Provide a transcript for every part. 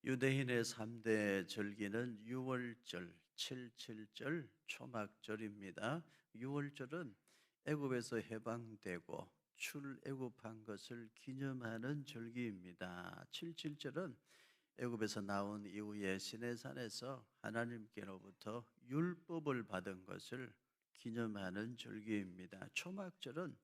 유대인의 3대 절기는 유월절, 칠칠절, 초막절입니다. 유월절은 애굽에서 해방되고 출애굽한 것을 기념하는 절기입니다. 칠칠절은 애굽에서 나온 이후에 시내산에서 하나님께로부터 율법을 받은 것을 기념하는 절기입니다. 초막절은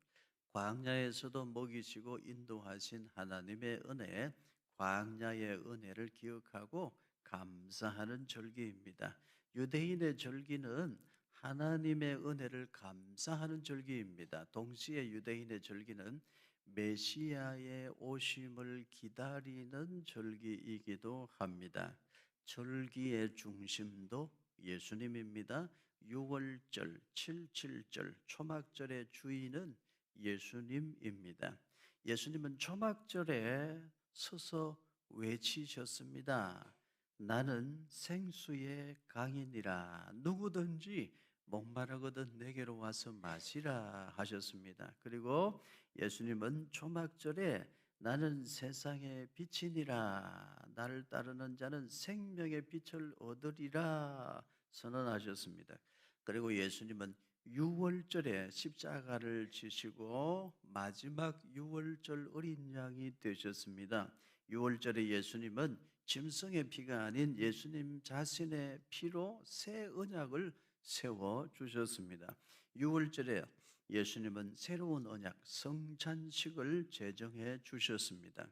광야에서도 먹이시고 인도하신 하나님의 은혜, 광야의 은혜를 기억하고 감사하는 절기입니다. 유대인의 절기는 하나님의 은혜를 감사하는 절기입니다. 동시에 유대인의 절기는 메시아의 오심을 기다리는 절기이기도 합니다. 절기의 중심도 예수님입니다. 유월절, 칠칠절, 초막절의 주인은 예수님입니다. 예수님은 초막절에 서서 외치셨습니다. 나는 생수의 강이니라. 누구든지 목마르거든 내게로 와서 마시라 하셨습니다. 그리고 예수님은 초막절에 나는 세상의 빛이니라. 나를 따르는 자는 생명의 빛을 얻으리라 선언하셨습니다. 그리고 예수님은 유월절에 십자가를 지시고 마지막 유월절 어린 양이 되셨습니다. 유월절에 예수님은 짐승의 피가 아닌 예수님 자신의 피로 새 언약을 세워 주셨습니다. 유월절에 예수님은 새로운 언약 성찬식을 제정해 주셨습니다.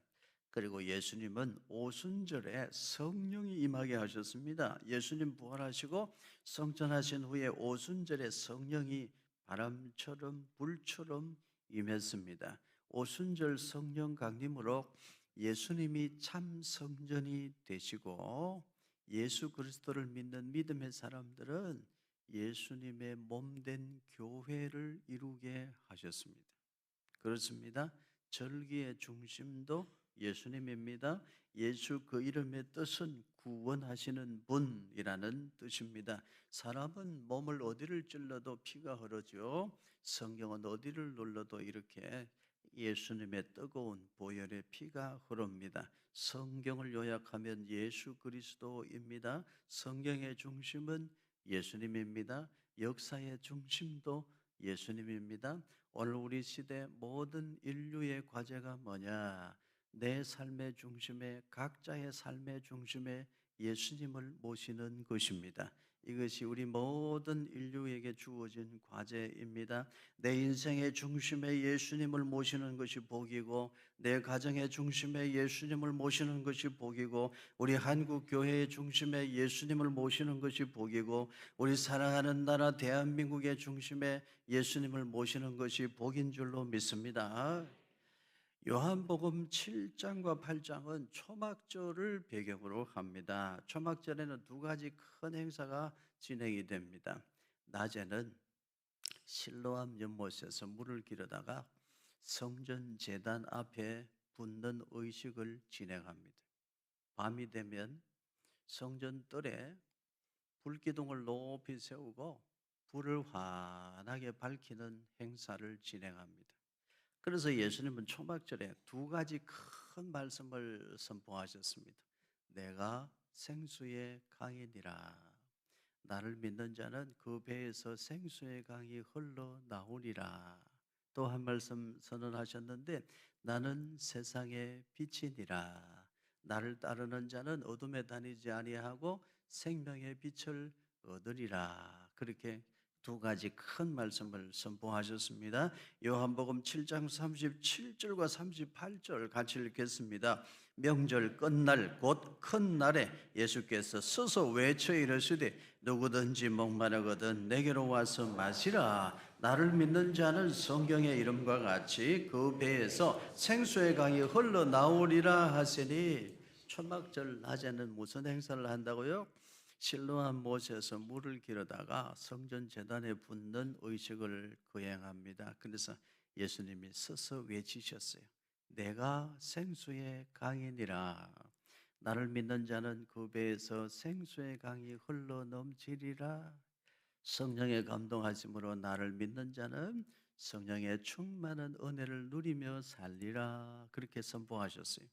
그리고 예수님은 오순절에 성령이 임하게 하셨습니다. 예수님 부활하시고 성천하신 후에 오순절에 성령이 바람처럼 불처럼 임했습니다. 오순절 성령 강림으로 예수님이 참 성전이 되시고 예수 그리스도를 믿는 믿음의 사람들은 예수님의 몸된 교회를 이루게 하셨습니다. 그렇습니다. 절기의 중심도 예수님입니다. 예수 그 이름의 뜻은 구원하시는 분이라는 뜻입니다. 사람은 몸을 어디를 찔러도 피가 흐르죠. 성경은 어디를 눌러도 이렇게 예수님의 뜨거운 보혈의 피가 흐릅니다. 성경을 요약하면 예수 그리스도입니다. 성경의 중심은 예수님입니다. 역사의 중심도 예수님입니다. 오늘 우리 시대 모든 인류의 과제가 뭐냐? 내 삶의 중심에, 각자의 삶의 중심에 예수님을 모시는 것입니다. 이것이 우리 모든 인류에게 주어진 과제입니다. 내 인생의 중심에 예수님을 모시는 것이 복이고, 내 가정의 중심에 예수님을 모시는 것이 복이고, 우리 한국 교회의 중심에 예수님을 모시는 것이 복이고, 우리 사랑하는 나라 대한민국의 중심에 예수님을 모시는 것이 복인 줄로 믿습니다. 요한복음 7장과 8장은 초막절을 배경으로 합니다. 초막절에는 두 가지 큰 행사가 진행이 됩니다. 낮에는 실로암 연못에서 물을 기르다가 성전 제단 앞에 붓는 의식을 진행합니다. 밤이 되면 성전 뜰에 불기둥을 높이 세우고 불을 환하게 밝히는 행사를 진행합니다. 그래서 예수님은 초막절에 두 가지 큰 말씀을 선포하셨습니다. 내가 생수의 강이니라. 나를 믿는 자는 그 배에서 생수의 강이 흘러나오리라. 또 한 말씀 선언하셨는데 나는 세상의 빛이니라. 나를 따르는 자는 어둠에 다니지 아니하고 생명의 빛을 얻으리라. 그렇게 두 가지 큰 말씀을 선포하셨습니다. 요한복음 7장 37절과 38절 같이 읽겠습니다. 명절 끝날 곧 큰 날에 예수께서 서서 외쳐 이르시되 누구든지 목마르거든 내게로 와서 마시라. 나를 믿는 자는 성경의 이름과 같이 그 배에서 생수의 강이 흘러나오리라 하시니, 초막절 낮에는 무슨 행사를 한다고요? 실로암 못에서 물을 기르다가 성전 제단에 붓는 의식을 거행합니다. 그래서 예수님이 서서 외치셨어요. 내가 생수의 강이니라. 나를 믿는 자는 그 배에서 생수의 강이 흘러 넘치리라. 성령의 감동하심으로 나를 믿는 자는 성령의 충만한 은혜를 누리며 살리라. 그렇게 선포하셨어요.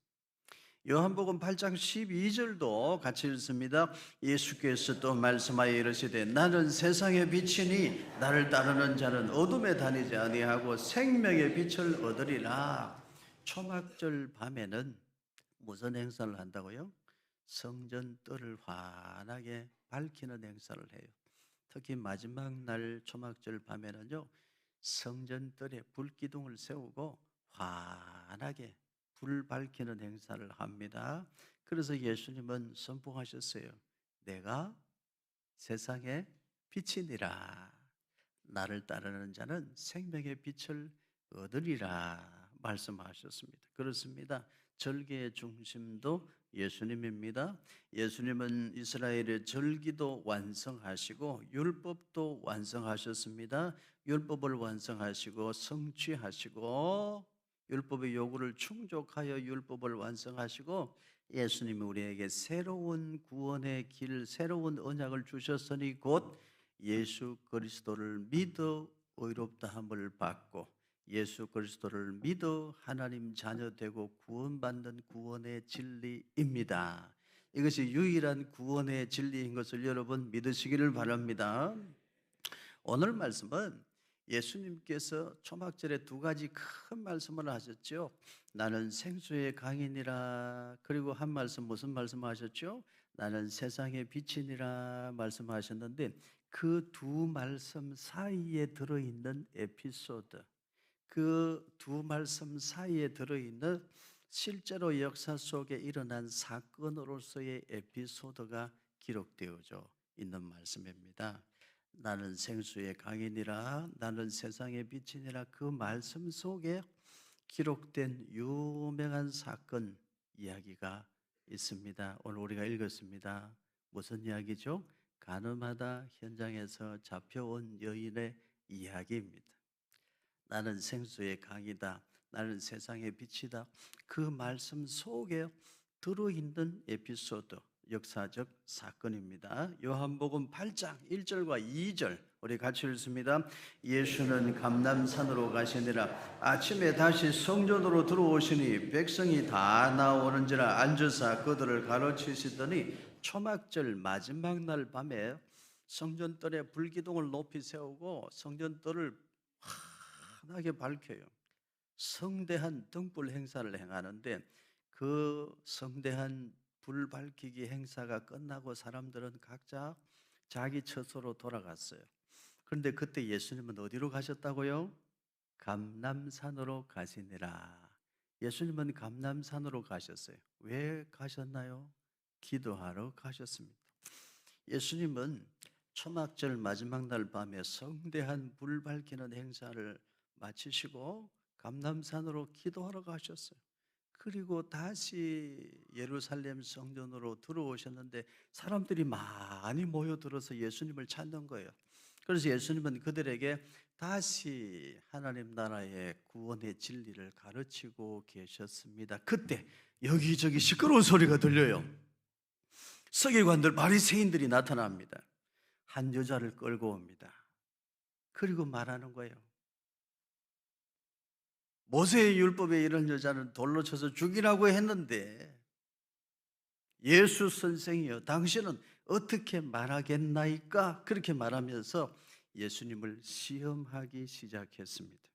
요한복음 8장 12절도 같이 읽습니다. 예수께서 또 말씀하여 이르시되 나는 세상의 빛이니 나를 따르는 자는 어둠에 다니지 아니하고 생명의 빛을 얻으리라. 초막절 밤에는 무슨 행사를 한다고요? 성전 뜰을 환하게 밝히는 행사를 해요. 특히 마지막 날 초막절 밤에는요, 성전 뜰에 불기둥을 세우고 환하게 불 밝히는 행사를 합니다. 그래서 예수님은 선포하셨어요. 내가 세상의 빛이니라. 나를 따르는 자는 생명의 빛을 얻으리라 말씀하셨습니다. 그렇습니다. 절기의 중심도 예수님입니다. 예수님은 이스라엘의 절기도 완성하시고 율법도 완성하셨습니다. 율법을 완성하시고 성취하시고 율법의 요구를 충족하여 율법을 완성하시고 예수님이 우리에게 새로운 구원의 길, 새로운 언약을 주셨으니 곧 예수 그리스도를 믿어 의롭다함을 받고 예수 그리스도를 믿어 하나님 자녀 되고 구원받는 구원의 진리입니다. 이것이 유일한 구원의 진리인 것을 여러분 믿으시기를 바랍니다. 오늘 말씀은 예수님께서 초막절에 두 가지 큰 말씀을 하셨죠. 나는 생수의 강이니라. 그리고 한 말씀 무슨 말씀하셨죠? 나는 세상의 빛이니라 말씀하셨는데 그 두 말씀 사이에 들어있는 에피소드, 그 두 말씀 사이에 들어있는 실제로 역사 속에 일어난 사건으로서의 에피소드가 기록되어져 있는 말씀입니다. 나는 생수의 강이니라, 나는 세상의 빛이니라, 그 말씀 속에 기록된 유명한 사건 이야기가 있습니다. 오늘 우리가 읽었습니다. 무슨 이야기죠? 가늠하다 현장에서 잡혀온 여인의 이야기입니다. 나는 생수의 강이다, 나는 세상의 빛이다, 그 말씀 속에 들어있는 에피소드, 역사적 사건입니다. 요한복음 8장 1절과 2절 우리 같이 읽습니다. 예수는 감람산으로 가시니라. 아침에 다시 성전으로 들어오시니 백성이 다 나오는지라 앉으사 그들을 가르치시더니 초막절 마지막 날 밤에 성전뜰에 불기둥을 높이 세우고 성전뜰을 환하게 밝혀요. 성대한 등불 행사를 행하는데 그 성대한 불 밝히기 행사가 끝나고 사람들은 각자 자기 처소로 돌아갔어요. 그런데 그때 예수님은 어디로 가셨다고요? 감람산으로 가시니라. 예수님은 감람산으로 가셨어요. 왜 가셨나요? 기도하러 가셨습니다. 예수님은 초막절 마지막 날 밤에 성대한 불 밝히는 행사를 마치시고 감람산으로 기도하러 가셨어요. 그리고 다시 예루살렘 성전으로 들어오셨는데 사람들이 많이 모여들어서 예수님을 찾는 거예요. 그래서 예수님은 그들에게 다시 하나님 나라의 구원의 진리를 가르치고 계셨습니다. 그때 여기저기 시끄러운 소리가 들려요. 서기관들 바리새인들이 나타납니다. 한 여자를 끌고 옵니다. 그리고 말하는 거예요. 모세의 율법에 이런 여자는 돌로 쳐서 죽이라고 했는데 예수 선생이여 당신은 어떻게 말하겠나이까? 그렇게 말하면서 예수님을 시험하기 시작했습니다.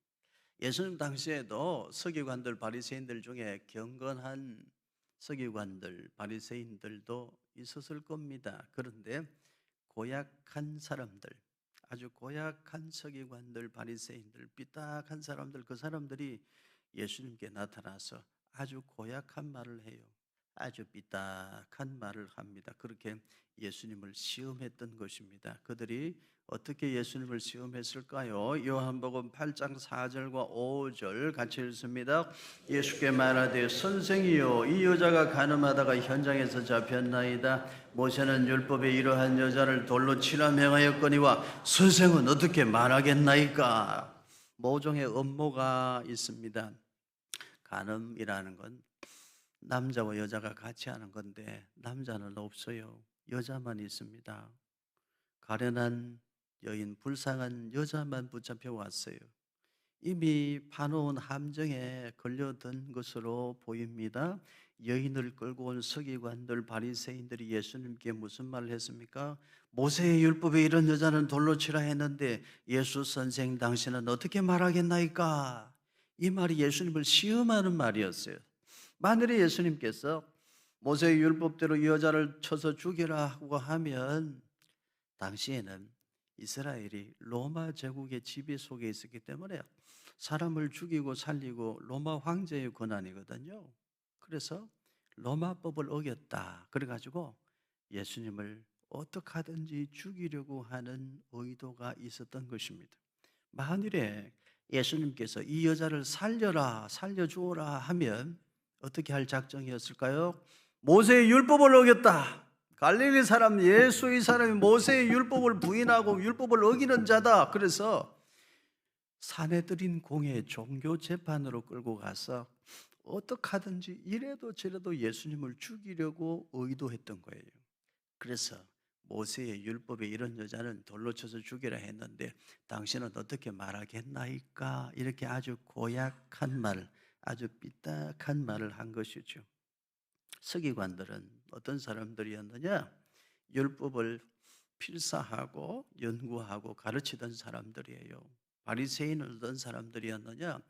예수님 당시에도 서기관들 바리새인들 중에 경건한 서기관들 바리새인들도 있었을 겁니다. 그런데 고약한 사람들, 아주 고약한 서기관들 바리새인들, 삐딱한 사람들, 그 사람들이 예수님께 나타나서 아주 고약한 말을 해요. 아주 삐딱한 말을 합니다. 그렇게 예수님을 시험했던 것입니다. 그들이 어떻게 예수님을 시험했을까요? 요한복음 8장 4절과 5절 같이 읽습니다. 예수께 말하되 선생이요 이 여자가 가늠하다가 현장에서 잡혔나이다. 모세는 율법에 이러한 여자를 돌로 치라 명하였거니와 선생은 어떻게 말하겠나이까? 모종의 음모가 있습니다. 간음이라는 건 남자와 여자가 같이 하는 건데 남자는 없어요. 여자만 있습니다. 가련한 여인, 불쌍한 여자만 붙잡혀 왔어요. 이미 파놓은 함정에 걸려든 것으로 보입니다. 여인을 끌고 온 서기관들 바리새인들이 예수님께 무슨 말을 했습니까? 모세의 율법에 이런 여자는 돌로 치라 했는데 예수 선생 당신은 어떻게 말하겠나이까? 이 말이 예수님을 시험하는 말이었어요. 만일에 예수님께서 모세의 율법대로 이 여자를 쳐서 죽이라 하고 하면 당시에는 이스라엘이 로마 제국의 지배 속에 있었기 때문에 사람을 죽이고 살리고 로마 황제의 권한이거든요. 그래서 로마법을 어겼다. 그래가지고 예수님을 어떻게 하든지 죽이려고 하는 의도가 있었던 것입니다. 만일에 예수님께서 이 여자를 살려라, 살려주어라 하면 어떻게 할 작정이었을까요? 모세의 율법을 어겼다. 갈릴리 사람 예수의 사람이 모세의 율법을 부인하고 율법을 어기는 자다. 그래서 사내들인 공회 종교 재판으로 끌고 가서 어떻게 하든지 이래도 저래도 예수님을 죽이려고 의도했던 거예요. 그래서 모세의 율법에 이런 여자는 돌로 쳐서 죽이라 했는데 당신은 어떻게 말하겠나이까? 이렇게 아주 고약한 말, 아주 삐딱한 말을 한 것이죠. 서기관들은 어떤 사람들이었느냐? 율법을 필사하고 연구하고 가르치던 사람들이에요. 바리새인은 어떤 사람들이었느냐?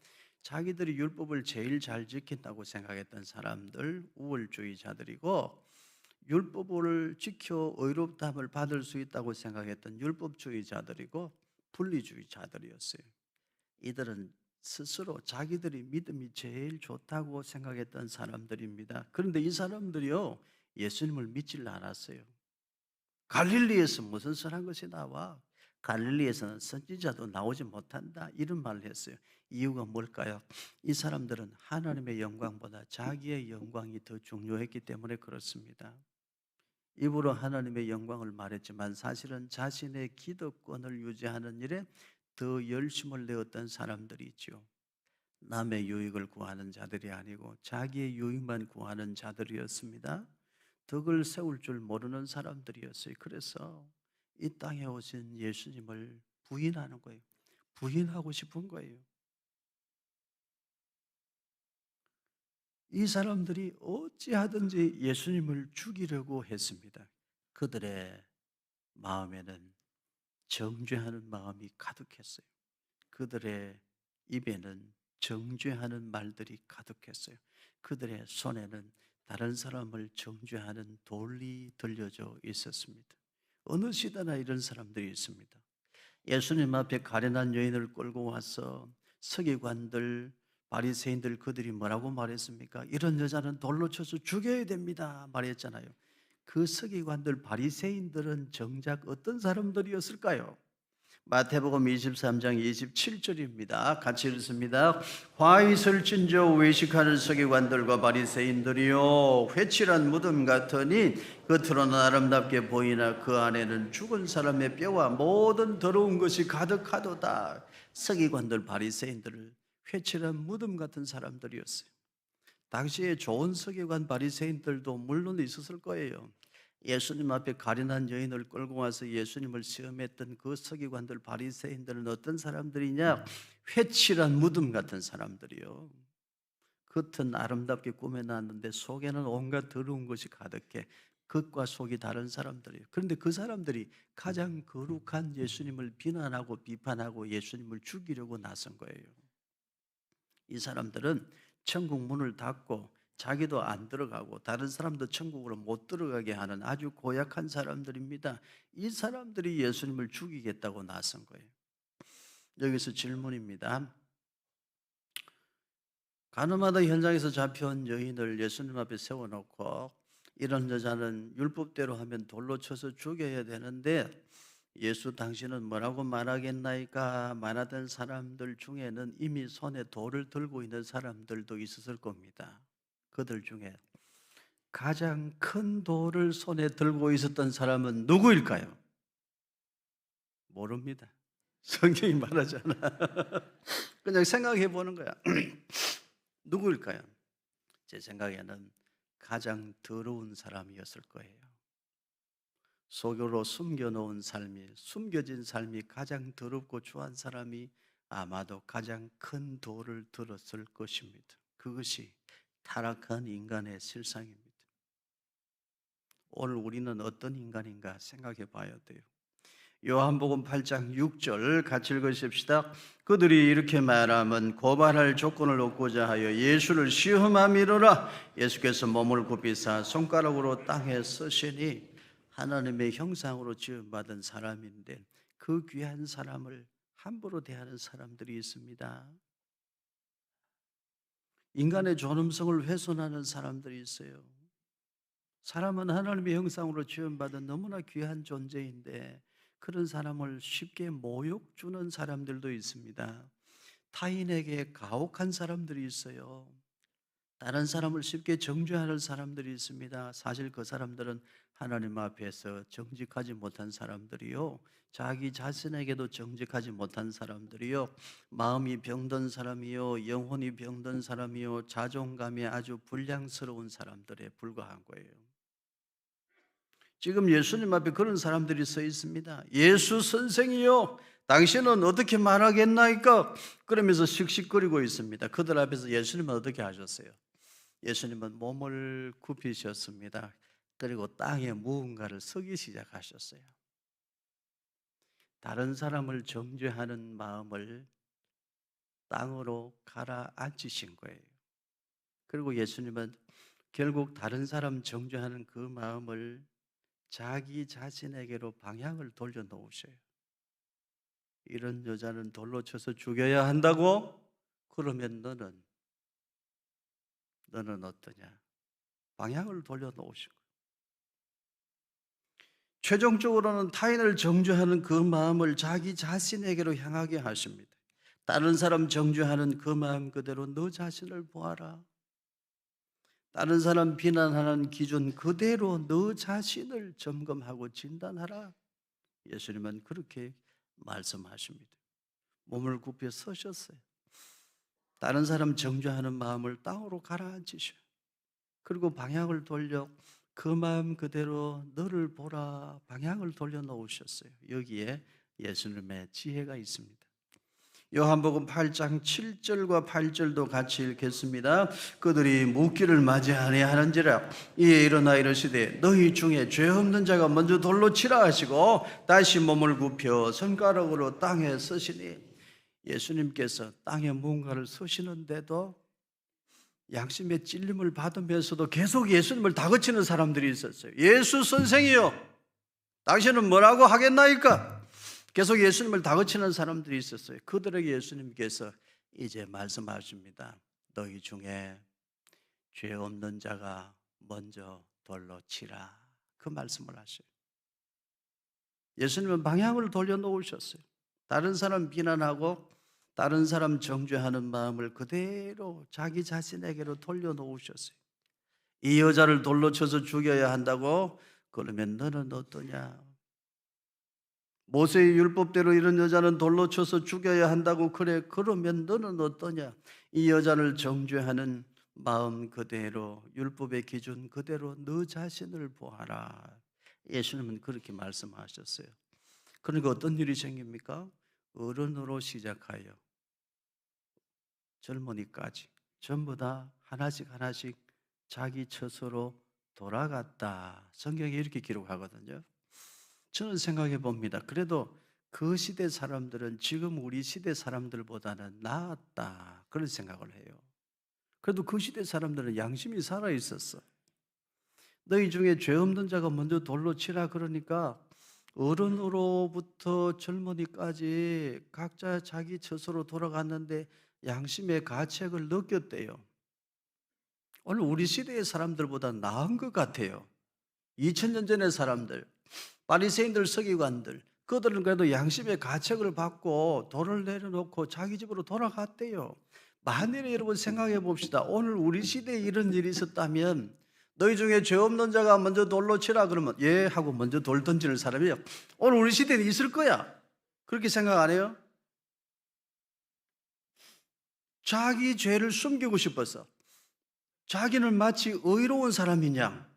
자기들이 율법을 제일 잘 지킨다고 생각했던 사람들, 우월주의자들이고, 율법을 지켜 의롭다함을 받을 수 있다고 생각했던 율법주의자들이고 분리주의자들이었어요. 이들은 스스로 자기들이 믿음이 제일 좋다고 생각했던 사람들입니다. 그런데 이 사람들이요, 예수님을 믿질 않았어요. 갈릴리에서 무슨 선한 것이 나와? 갈릴리에서는 선지자도 나오지 못한다. 이런 말을 했어요. 이유가 뭘까요? 이 사람들은 하나님의 영광보다 자기의 영광이 더 중요했기 때문에 그렇습니다. 입으로 하나님의 영광을 말했지만 사실은 자신의 기득권을 유지하는 일에 더 열심을 내었던 사람들이 있죠. 남의 유익을 구하는 자들이 아니고 자기의 유익만 구하는 자들이었습니다. 덕을 세울 줄 모르는 사람들이었어요. 그래서 이 땅에 오신 예수님을 부인하는 거예요. 부인하고 싶은 거예요. 이 사람들이 어찌하든지 예수님을 죽이려고 했습니다. 그들의 마음에는 정죄하는 마음이 가득했어요. 그들의 입에는 정죄하는 말들이 가득했어요. 그들의 손에는 다른 사람을 정죄하는 돌이 들려져 있었습니다. 어느 시대나 이런 사람들이 있습니다. 예수님 앞에 가련한 여인을 끌고 와서 서기관들, 바리새인들 그들이 뭐라고 말했습니까? 이런 여자는 돌로 쳐서 죽여야 됩니다 말했잖아요. 그 서기관들, 바리새인들은 정작 어떤 사람들이었을까요? 마태복음 23장 27절입니다. 같이 읽습니다. 화 있을 진저 외식하는 서기관들과 바리새인들이요 회칠한 무덤 같으니 겉으로는 아름답게 보이나 그 안에는 죽은 사람의 뼈와 모든 더러운 것이 가득하도다. 서기관들 바리새인들을 회칠한 무덤 같은 사람들이었어요. 당시에 좋은 서기관 바리새인들도 물론 있었을 거예요. 예수님 앞에 가련한 여인을 끌고 와서 예수님을 시험했던 그 서기관들 바리새인들은 어떤 사람들이냐? 회칠한 무덤 같은 사람들이요. 겉은 아름답게 꾸며놨는데 속에는 온갖 더러운 것이 가득해 겉과 속이 다른 사람들이에요. 그런데 그 사람들이 가장 거룩한 예수님을 비난하고 비판하고 예수님을 죽이려고 나선 거예요. 이 사람들은 천국 문을 닫고 자기도 안 들어가고 다른 사람도 천국으로 못 들어가게 하는 아주 고약한 사람들입니다. 이 사람들이 예수님을 죽이겠다고 나선 거예요. 여기서 질문입니다. 가늠하다 현장에서 잡혀온 여인을 예수님 앞에 세워놓고 이런 여자는 율법대로 하면 돌로 쳐서 죽여야 되는데 예수 당신은 뭐라고 말하겠나이까? 말하던 사람들 중에는 이미 손에 돌을 들고 있는 사람들도 있었을 겁니다. 그들 중에 가장 큰 돌을 손에 들고 있었던 사람은 누구일까요? 모릅니다. 성경이 말하지 않아. 그냥 생각해 보는 거야. 누구일까요? 제 생각에는 가장 더러운 사람이었을 거예요. 속으로 숨겨놓은 삶이, 숨겨진 삶이 가장 더럽고 추한 사람이 아마도 가장 큰 돌을 들었을 것입니다. 그것이 타락한 인간의 실상입니다. 오늘 우리는 어떤 인간인가 생각해 봐야 돼요. 요한복음 8장 6절 같이 읽으십시다. 그들이 이렇게 말하면 고발할 조건을 얻고자 하여 예수를 시험함이로라. 예수께서 몸을 굽히사 손가락으로 땅에 쓰시니 하나님의 형상으로 지음받은 사람인데 그 귀한 사람을 함부로 대하는 사람들이 있습니다. 인간의 존엄성을 훼손하는 사람들이 있어요. 사람은 하나님의 형상으로 지음받은 너무나 귀한 존재인데 그런 사람을 쉽게 모욕 주는 사람들도 있습니다. 타인에게 가혹한 사람들이 있어요. 다른 사람을 쉽게 정죄하는 사람들이 있습니다. 사실 그 사람들은 하나님 앞에서 정직하지 못한 사람들이요, 자기 자신에게도 정직하지 못한 사람들이요, 마음이 병든 사람이요, 영혼이 병든 사람이요, 자존감이 아주 불량스러운 사람들에 불과한 거예요. 지금 예수님 앞에 그런 사람들이 서 있습니다. 예수 선생이요, 당신은 어떻게 말하겠나이까? 그러면서 씩씩거리고 있습니다. 그들 앞에서 예수님은 어떻게 하셨어요? 예수님은 몸을 굽히셨습니다. 그리고 땅에 무언가를 쓰기 시작하셨어요. 다른 사람을 정죄하는 마음을 땅으로 가라앉히신 거예요. 그리고 예수님은 결국 다른 사람 정죄하는 그 마음을 자기 자신에게로 방향을 돌려놓으셔요. 이런 여자는 돌로 쳐서 죽여야 한다고? 그러면 너는 어떠냐? 방향을 돌려놓으신 거예요. 최종적으로는 타인을 정죄하는 그 마음을 자기 자신에게로 향하게 하십니다. 다른 사람 정죄하는 그 마음 그대로 너 자신을 보아라. 다른 사람 비난하는 기준 그대로 너 자신을 점검하고 진단하라. 예수님은 그렇게 말씀하십니다. 몸을 굽혀 서셨어요. 다른 사람 정죄하는 마음을 땅으로 가라앉히셔. 그리고 방향을 돌려 그 마음 그대로 너를 보라 방향을 돌려놓으셨어요. 여기에 예수님의 지혜가 있습니다. 요한복음 8장 7절과 8절도 같이 읽겠습니다. 그들이 묻기를 맞이하려 하는지라 이에 일어나 이르시되 너희 중에 죄 없는 자가 먼저 돌로 치라 하시고 다시 몸을 굽혀 손가락으로 땅에 쓰시니, 예수님께서 땅에 무언가를 쓰시는데도 양심의 찔림을 받으면서도 계속 예수님을 다그치는 사람들이 있었어요. 예수 선생이요, 당신은 뭐라고 하겠나이까? 계속 예수님을 다그치는 사람들이 있었어요. 그들에게 예수님께서 이제 말씀하십니다. 너희 중에 죄 없는 자가 먼저 돌로 치라. 그 말씀을 하셔요. 예수님은 방향을 돌려놓으셨어요. 다른 사람 비난하고 다른 사람 정죄하는 마음을 그대로 자기 자신에게로 돌려놓으셨어요. 이 여자를 돌로 쳐서 죽여야 한다고? 그러면 너는 어떠냐? 모세의 율법대로 이런 여자는 돌로 쳐서 죽여야 한다고? 그래, 그러면 너는 어떠냐? 이 여자를 정죄하는 마음 그대로, 율법의 기준 그대로 너 자신을 보아라. 예수님은 그렇게 말씀하셨어요. 그러니까 어떤 일이 생깁니까? 어른으로 시작하여 젊은이까지 전부 다 하나씩 하나씩 자기 처소로 돌아갔다. 성경이 이렇게 기록하거든요. 저는 생각해 봅니다. 그래도 그 시대 사람들은 지금 우리 시대 사람들보다는 나았다, 그런 생각을 해요. 그래도 그 시대 사람들은 양심이 살아 있었어. 너희 중에 죄 없는 자가 먼저 돌로 치라 그러니까 어른으로부터 젊은이까지 각자 자기 처소로 돌아갔는데 양심의 가책을 느꼈대요. 오늘 우리 시대의 사람들보다 나은 것 같아요. 2000년 전의 사람들, 바리새인들, 서기관들, 그들은 그래도 양심의 가책을 받고 돌을 내려놓고 자기 집으로 돌아갔대요. 만일에 여러분 생각해 봅시다. 오늘 우리 시대에 이런 일이 있었다면 너희 중에 죄 없는 자가 먼저 돌로 치라 그러면 예 하고 먼저 돌 던지는 사람이요, 오늘 우리 시대에 있을 거야. 그렇게 생각 안 해요? 자기 죄를 숨기고 싶어서, 자기는 마치 의로운 사람이냐,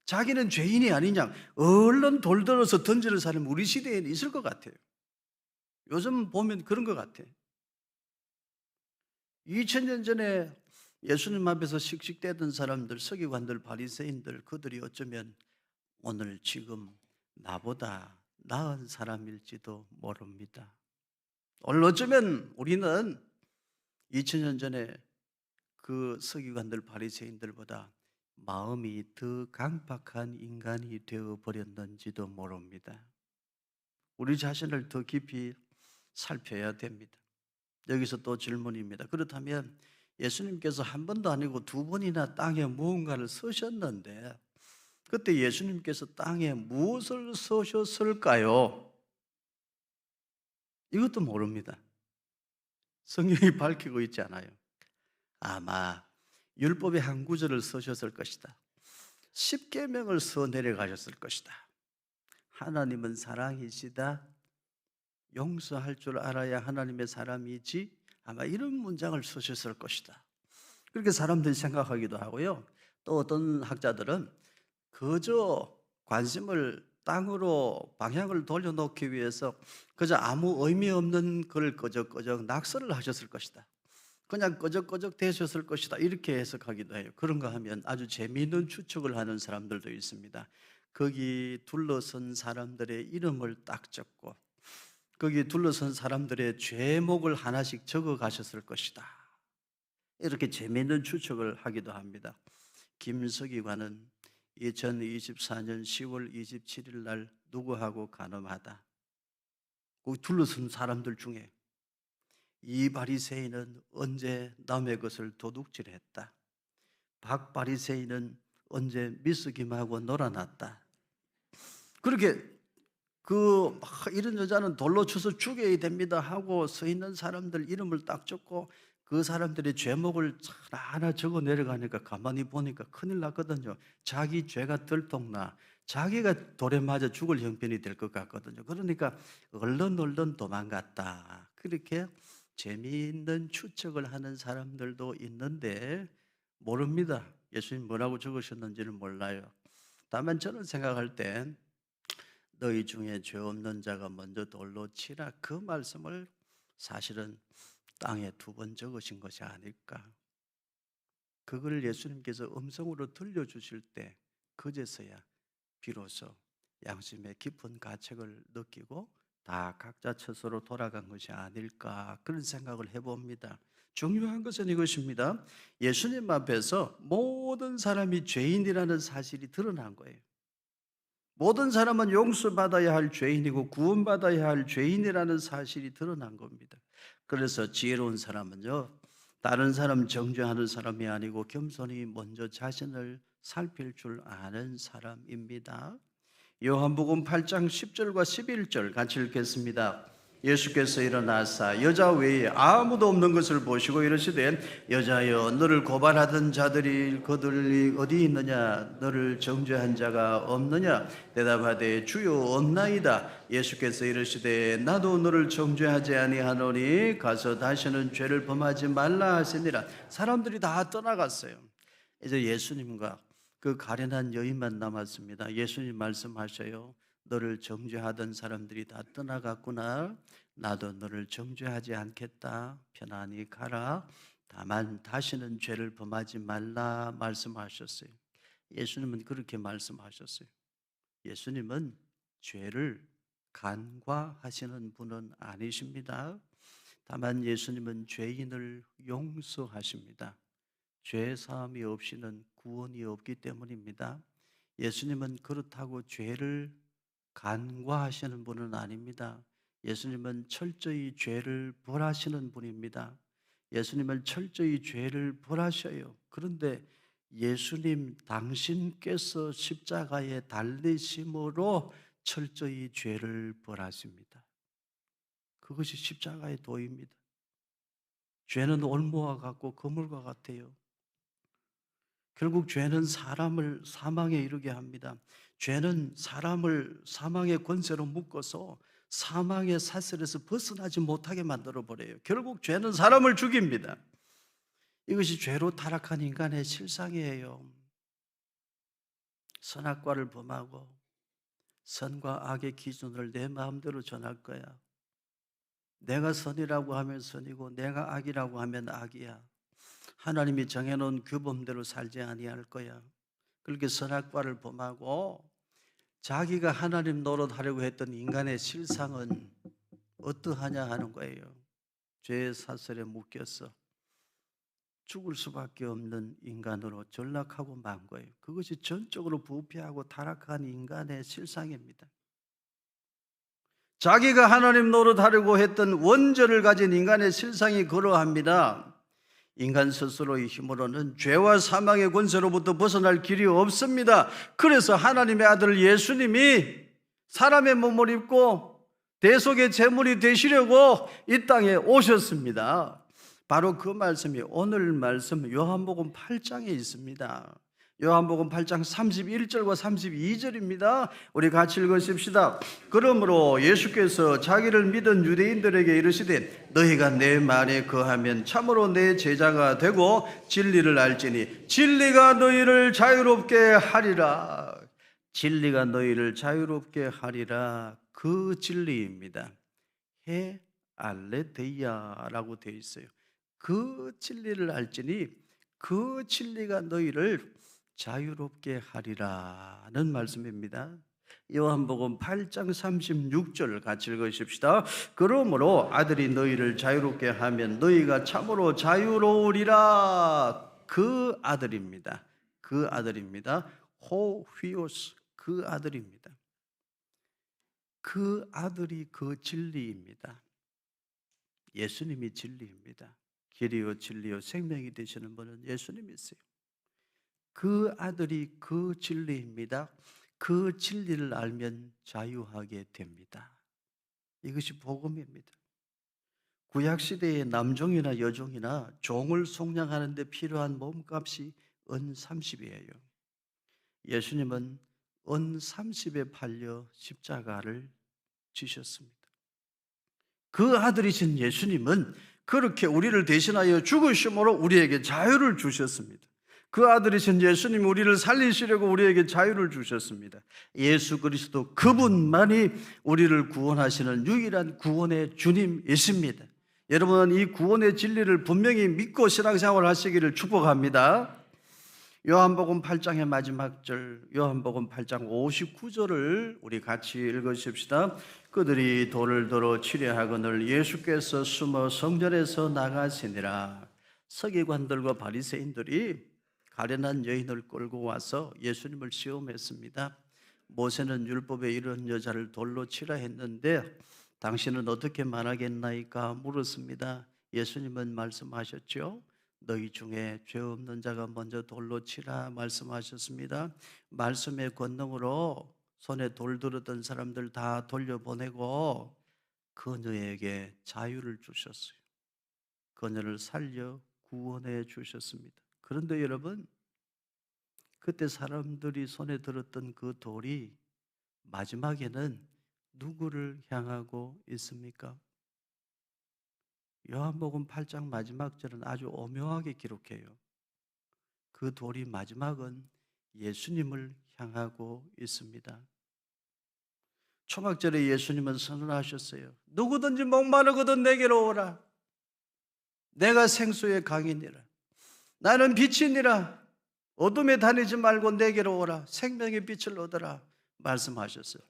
자기는 죄인이 아니냐, 얼른 돌 들어서 던지는 사람이 우리 시대에는 있을 것 같아요. 요즘 보면 그런 것 같아요. 2000년 전에 예수님 앞에서 씩씩대던 사람들, 서기관들, 바리새인들, 그들이 어쩌면 오늘 지금 나보다 나은 사람일지도 모릅니다. 오늘 어쩌면 우리는 2000년 전에 그 서기관들, 바리새인들보다 마음이 더 강팍한 인간이 되어 버렸는지도 모릅니다. 우리 자신을 더 깊이 살펴야 됩니다. 여기서 또 질문입니다. 그렇다면 예수님께서 한 번도 아니고 두 번이나 땅에 무언가를 쓰셨는데 그때 예수님께서 땅에 무엇을 쓰셨을까요? 이것도 모릅니다. 성경이 밝히고 있지 않아요. 아마 율법의 한 구절을 쓰셨을 것이다. 십계명을 써 내려가셨을 것이다. 하나님은 사랑이시다. 용서할 줄 알아야 하나님의 사람이지. 아마 이런 문장을 쓰셨을 것이다. 그렇게 사람들이 생각하기도 하고요. 또 어떤 학자들은 그저 관심을 땅으로 방향을 돌려놓기 위해서 그저 아무 의미 없는 걸 끄적끄적 낙서를 하셨을 것이다. 그냥 끄적끄적 되셨을 것이다. 이렇게 해석하기도 해요. 그런가 하면 아주 재미있는 추측을 하는 사람들도 있습니다. 거기 둘러선 사람들의 이름을 딱 적고 거기 둘러선 사람들의 죄목을 하나씩 적어 가셨을 것이다. 이렇게 재미있는 추측을 하기도 합니다. 김석이관은 2024년 10월 27일 날 누구하고 간음하다. 거기 둘러선 사람들 중에 이 바리새인은 언제 남의 것을 도둑질했다. 박 바리새인은 언제 미스김하고 놀아났다. 그렇게 이런 여자는 돌로 쳐서 죽여야 됩니다 하고 서 있는 사람들 이름을 딱 적고 그 사람들의 죄목을 하나 적어 내려가니까 가만히 보니까 큰일 났거든요. 자기 죄가 들통나 자기가 돌에 맞아 죽을 형편이 될 것 같거든요. 그러니까 얼른 도망갔다. 그렇게 재미있는 추측을 하는 사람들도 있는데 모릅니다. 예수님 뭐라고 적으셨는지는 몰라요. 다만 저는 생각할 땐 너희 중에 죄 없는 자가 먼저 돌로 치라, 그 말씀을 사실은 땅에 두 번 적으신 것이 아닐까. 그걸 예수님께서 음성으로 들려주실 때 그제서야 비로소 양심의 깊은 가책을 느끼고 다 각자 처소로 돌아간 것이 아닐까, 그런 생각을 해봅니다. 중요한 것은 이것입니다. 예수님 앞에서 모든 사람이 죄인이라는 사실이 드러난 거예요. 모든 사람은 용서받아야 할 죄인이고 구원받아야 할 죄인이라는 사실이 드러난 겁니다. 그래서 지혜로운 사람은요, 다른 사람 정죄하는 사람이 아니고 겸손히 먼저 자신을 살필 줄 아는 사람입니다. 요한복음 8장 10절과 11절 같이 읽겠습니다. 예수께서 일어나사 여자 외에 아무도 없는 것을 보시고 이르시되 여자여, 너를 고발하던 자들이 그들이 어디 있느냐? 너를 정죄한 자가 없느냐? 대답하되 주여 없나이다. 예수께서 이르시되 나도 너를 정죄하지 아니하노니 가서 다시는 죄를 범하지 말라 하시니라. 사람들이 다 떠나갔어요. 이제 예수님과 그 가련한 여인만 남았습니다. 예수님 말씀하셔요. 너를 정죄하던 사람들이 다 떠나갔구나. 나도 너를 정죄하지 않겠다. 편안히 가라. 다만 다시는 죄를 범하지 말라 말씀하셨어요. 예수님은 그렇게 말씀하셨어요. 예수님은 죄를 간과하시는 분은 아니십니다. 다만 예수님은 죄인을 용서하십니다. 죄 사함이 없이는 구원이 없기 때문입니다. 예수님은 그렇다고 죄를 간과하시는 분은 아닙니다. 예수님은 철저히 죄를 벌하시는 분입니다. 예수님은 철저히 죄를 벌하셔요. 그런데 예수님 당신께서 십자가에 달리심으로 철저히 죄를 벌하십니다. 그것이 십자가의 도입니다. 죄는 올무와 같고 그물과 같아요. 결국 죄는 사람을 사망에 이르게 합니다. 죄는 사람을 사망의 권세로 묶어서 사망의 사슬에서 벗어나지 못하게 만들어 버려요. 결국 죄는 사람을 죽입니다. 이것이 죄로 타락한 인간의 실상이에요. 선악과를 범하고 선과 악의 기준을 내 마음대로 전할 거야. 내가 선이라고 하면 선이고 내가 악이라고 하면 악이야. 하나님이 정해놓은 규범대로 살지 아니할 거야. 그렇게 선악과를 범하고 자기가 하나님 노릇하려고 했던 인간의 실상은 어떠하냐 하는 거예요. 죄의 사슬에 묶여서 죽을 수밖에 없는 인간으로 전락하고 만 거예요. 그것이 전적으로 부패하고 타락한 인간의 실상입니다. 자기가 하나님 노릇하려고 했던 원죄를 가진 인간의 실상이 그러합니다. 인간 스스로의 힘으로는 죄와 사망의 권세로부터 벗어날 길이 없습니다. 그래서 하나님의 아들 예수님이 사람의 몸을 입고 대속의 제물이 되시려고 이 땅에 오셨습니다. 바로 그 말씀이 오늘 말씀 요한복음 8장에 있습니다. 요한복음 8장 31절과 32절입니다. 우리 같이 읽으십시다. 그러므로 예수께서 자기를 믿은 유대인들에게 이르시되 너희가 내 말에 거하면 참으로 내 제자가 되고 진리를 알지니 진리가 너희를 자유롭게 하리라. 진리가 너희를 자유롭게 하리라. 그 진리입니다. 해 알레데이아라고 되어 있어요. 그 진리를 알지니 그 진리가 너희를 자유롭게 하리라는 말씀입니다. 요한복음 8장 36절 같이 읽으십시다. 그러므로 아들이 너희를 자유롭게 하면 너희가 참으로 자유로우리라. 그 아들입니다. 그 아들입니다. 호휘오스, 그 아들입니다. 그 아들이 그 진리입니다. 예수님이 진리입니다. 길이요 진리요 생명이 되시는 분은 예수님이세요. 그 아들이 그 진리입니다. 그 진리를 알면 자유하게 됩니다. 이것이 복음입니다. 구약시대의 남종이나 여종이나 종을 속량하는 데 필요한 몸값이 은 30이에요. 예수님은 은 30에 팔려 십자가를 지셨습니다. 그 아들이신 예수님은 그렇게 우리를 대신하여 죽으심으로 우리에게 자유를 주셨습니다. 그 아들이신 예수님이 우리를 살리시려고 우리에게 자유를 주셨습니다. 예수 그리스도 그분만이 우리를 구원하시는 유일한 구원의 주님이십니다. 여러분은 이 구원의 진리를 분명히 믿고 신앙생활 하시기를 축복합니다. 요한복음 8장의 마지막 절, 요한복음 8장 59절을 우리 같이 읽으십시다. 그들이 돌을 들어 치려 하거늘 예수께서 숨어 성전에서 나가시니라. 서기관들과 바리새인들이 가련한 여인을 끌고 와서 예수님을 시험했습니다. 모세는 율법에 이런 여자를 돌로 치라 했는데 당신은 어떻게 말하겠나이까 물었습니다. 예수님은 말씀하셨죠. 너희 중에 죄 없는 자가 먼저 돌로 치라 말씀하셨습니다. 말씀의 권능으로 손에 돌 들었던 사람들 다 돌려보내고 그녀에게 자유를 주셨어요. 그녀를 살려 구원해 주셨습니다. 그런데 여러분, 그때 사람들이 손에 들었던 그 돌이 마지막에는 누구를 향하고 있습니까? 요한복음 8장 마지막 절은 아주 오묘하게 기록해요. 그 돌이 마지막은 예수님을 향하고 있습니다. 초막절에 예수님은 선언하셨어요. 누구든지 목마르거든 내게로 오라. 내가 생수의 강이니라. 나는 빛이니라. 어둠에 다니지 말고 내게로 오라. 생명의 빛을 얻어라 말씀하셨어요.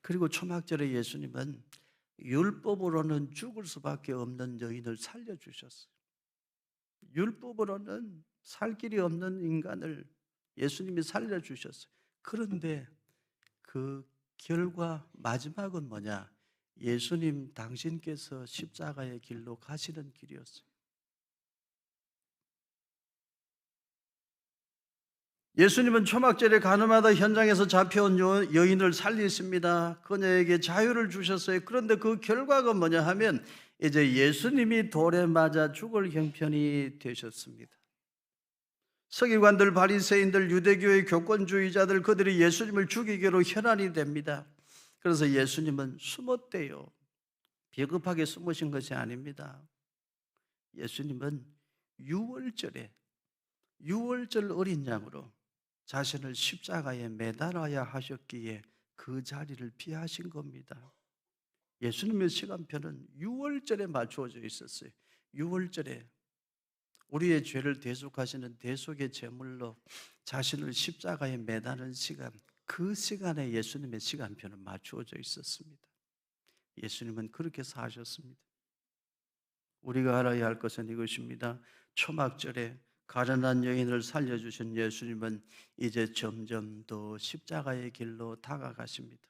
그리고 초막절에 예수님은 율법으로는 죽을 수밖에 없는 여인을 살려주셨어요. 율법으로는 살 길이 없는 인간을 예수님이 살려주셨어요. 그런데 그 결과 마지막은 뭐냐? 예수님 당신께서 십자가의 길로 가시는 길이었어요. 예수님은 초막절에 가늠하다 현장에서 잡혀온 여인을 살리십니다. 그녀에게 자유를 주셨어요. 그런데 그 결과가 뭐냐 하면 이제 예수님이 돌에 맞아 죽을 형편이 되셨습니다. 서기관들, 바리새인들, 유대교의 교권주의자들 그들이 예수님을 죽이기로 혈안이 됩니다. 그래서 예수님은 숨었대요. 비겁하게 숨으신 것이 아닙니다. 예수님은 유월절 어린 양으로 자신을 십자가에 매달아야 하셨기에 그 자리를 피하신 겁니다. 예수님의 시간표는 유월절에 맞추어져 있었어요. 유월절에 우리의 죄를 대속하시는 대속의 제물로 자신을 십자가에 매다는 시간, 그 시간에 예수님의 시간표는 맞추어져 있었습니다. 예수님은 그렇게 사셨습니다. 우리가 알아야 할 것은 이것입니다. 초막절에 가련한 여인을 살려주신 예수님은 이제 점점 더 십자가의 길로 다가가십니다.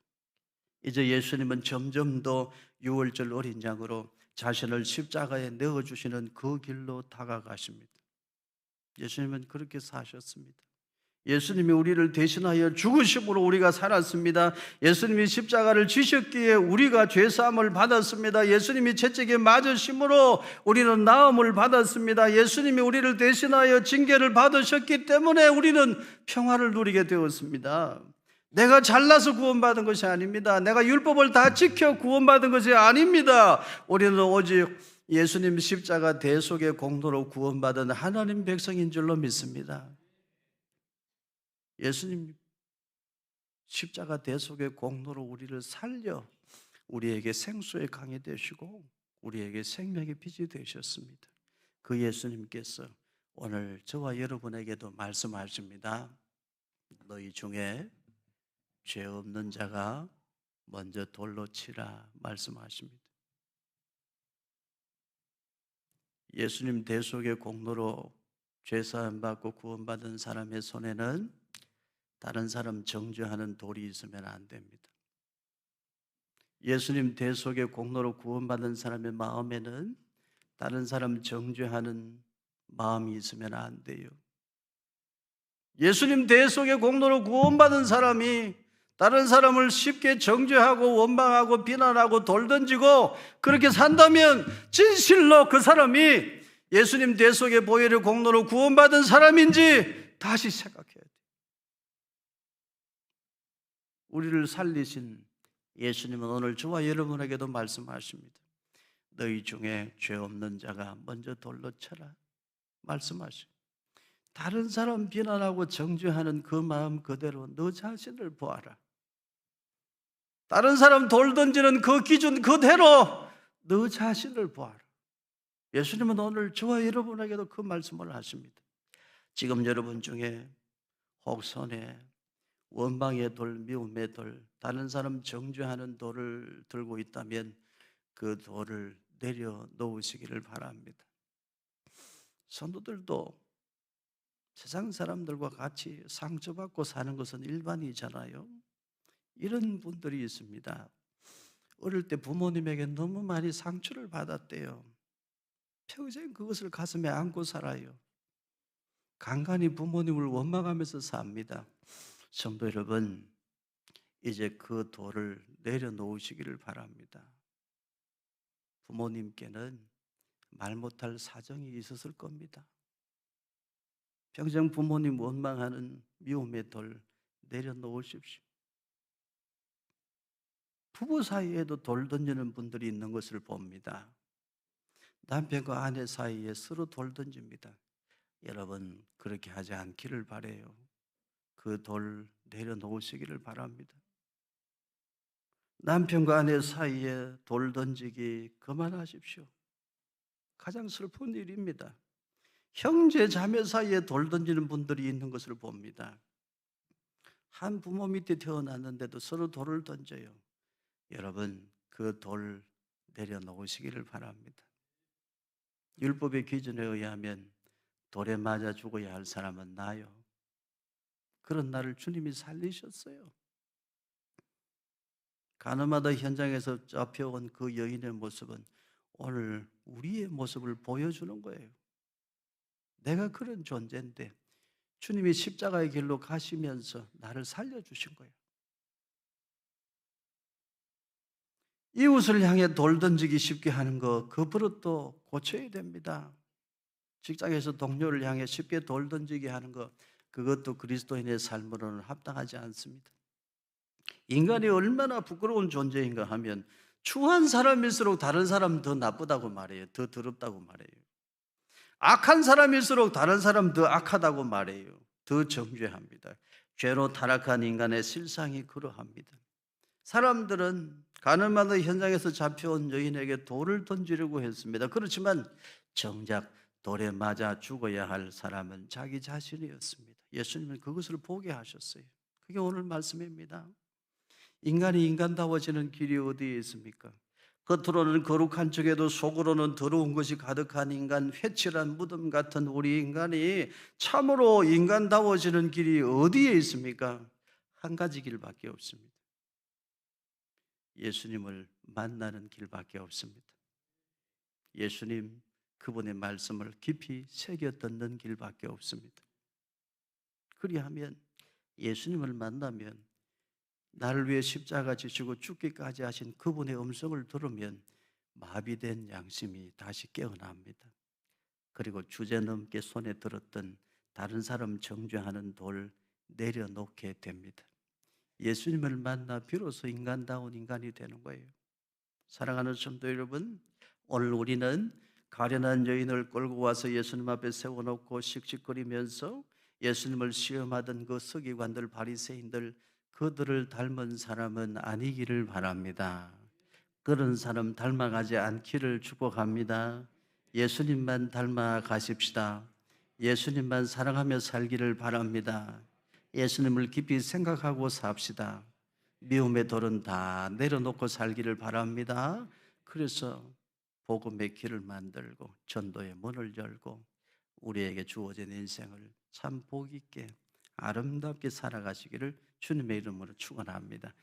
이제 예수님은 점점 더 유월절 어린 양으로 자신을 십자가에 내어주시는 그 길로 다가가십니다. 예수님은 그렇게 사셨습니다. 예수님이 우리를 대신하여 죽으심으로 우리가 살았습니다. 예수님이 십자가를 지셨기에 우리가 죄사함을 받았습니다. 예수님이 채찍에 맞으심으로 우리는 나음을 받았습니다. 예수님이 우리를 대신하여 징계를 받으셨기 때문에 우리는 평화를 누리게 되었습니다. 내가 잘나서 구원받은 것이 아닙니다. 내가 율법을 다 지켜 구원받은 것이 아닙니다. 우리는 오직 예수님 십자가 대속의 공로로 구원받은 하나님 백성인 줄로 믿습니다. 예수님 십자가 대속의 공로로 우리를 살려 우리에게 생수의 강이 되시고 우리에게 생명의 빛이 되셨습니다. 그 예수님께서 오늘 저와 여러분에게도 말씀하십니다. 너희 중에 죄 없는 자가 먼저 돌로 치라 말씀하십니다. 예수님 대속의 공로로 죄사함 받고 구원받은 사람의 손에는 다른 사람 정죄하는 돌이 있으면 안 됩니다. 예수님 대속의 공로로 구원받은 사람의 마음에는 다른 사람 정죄하는 마음이 있으면 안 돼요. 예수님 대속의 공로로 구원받은 사람이 다른 사람을 쉽게 정죄하고 원망하고 비난하고 돌 던지고 그렇게 산다면 진실로 그 사람이 예수님 대속의 보혈의 공로로 구원받은 사람인지 다시 생각해야 돼요. 우리를 살리신 예수님은 오늘 저와 여러분에게도 말씀하십니다. 너희 중에 죄 없는 자가 먼저 돌로 쳐라 말씀하십니다. 다른 사람 비난하고 정죄하는 그 마음 그대로 너 자신을 보아라. 다른 사람 돌 던지는 그 기준 그대로 너 자신을 보아라. 예수님은 오늘 저와 여러분에게도 그 말씀을 하십니다. 지금 여러분 중에 혹 손에 원망의 돌, 미움의 돌, 다른 사람 정죄하는 돌을 들고 있다면 그 돌을 내려놓으시기를 바랍니다. 성도들도 세상 사람들과 같이 상처받고 사는 것은 일반이잖아요. 이런 분들이 있습니다. 어릴 때 부모님에게 너무 많이 상처를 받았대요. 평생 그것을 가슴에 안고 살아요. 간간히 부모님을 원망하면서 삽니다. 성도 여러분, 이제 그 돌을 내려놓으시기를 바랍니다. 부모님께는 말 못할 사정이 있었을 겁니다. 평생 부모님 원망하는 미움의 돌 내려놓으십시오. 부부 사이에도 돌 던지는 분들이 있는 것을 봅니다. 남편과 아내 사이에 서로 돌 던집니다. 여러분 그렇게 하지 않기를 바라요. 그 돌 내려놓으시기를 바랍니다. 남편과 아내 사이에 돌 던지기 그만하십시오. 가장 슬픈 일입니다. 형제 자매 사이에 돌 던지는 분들이 있는 것을 봅니다. 한 부모 밑에 태어났는데도 서로 돌을 던져요. 여러분 그 돌 내려놓으시기를 바랍니다. 율법의 기준에 의하면 돌에 맞아 죽어야 할 사람은 나요. 그런 나를 주님이 살리셨어요. 가늠하다 현장에서 잡혀온 그 여인의 모습은 오늘 우리의 모습을 보여주는 거예요. 내가 그런 존재인데 주님이 십자가의 길로 가시면서 나를 살려주신 거예요. 이웃을 향해 돌 던지기 쉽게 하는 거, 그 버릇도 고쳐야 됩니다. 직장에서 동료를 향해 쉽게 돌 던지게 하는 거, 그것도 그리스도인의 삶으로는 합당하지 않습니다. 인간이 얼마나 부끄러운 존재인가 하면 추한 사람일수록 다른 사람 더 나쁘다고 말해요. 더 더럽다고 말해요. 악한 사람일수록 다른 사람 더 악하다고 말해요. 더 정죄합니다. 죄로 타락한 인간의 실상이 그러합니다. 사람들은 가늠하는 현장에서 잡혀온 여인에게 돌을 던지려고 했습니다. 그렇지만 정작 돌에 맞아 죽어야 할 사람은 자기 자신이었습니다. 예수님은 그것을 보게 하셨어요. 그게 오늘 말씀입니다. 인간이 인간다워지는 길이 어디에 있습니까? 겉으로는 거룩한 척에도 속으로는 더러운 것이 가득한 인간, 회칠한 무덤 같은 우리 인간이 참으로 인간다워지는 길이 어디에 있습니까? 한 가지 길밖에 없습니다. 예수님을 만나는 길밖에 없습니다. 예수님, 그분의 말씀을 깊이 새겨 듣는 길밖에 없습니다. 그리하면 예수님을 만나면 나를 위해 십자가 지시고 죽기까지 하신 그분의 음성을 들으면 마비된 양심이 다시 깨어납니다. 그리고 주제넘게 손에 들었던 다른 사람 정죄하는 돌 내려놓게 됩니다. 예수님을 만나 비로소 인간다운 인간이 되는 거예요. 사랑하는 성도 여러분, 오늘 우리는 가련한 여인을 끌고 와서 예수님 앞에 세워놓고 씩씩거리면서 예수님을 시험하던 그 서기관들, 바리새인들, 그들을 닮은 사람은 아니기를 바랍니다. 그런 사람 닮아가지 않기를 축복합니다. 예수님만 닮아 가십시다. 예수님만 사랑하며 살기를 바랍니다. 예수님을 깊이 생각하고 삽시다. 미움의 돌은 다 내려놓고 살기를 바랍니다. 그래서 복음의 길을 만들고 전도의 문을 열고 우리에게 주어진 인생을 참 복 있게 아름답게 살아가시기를 주님의 이름으로 축원합니다.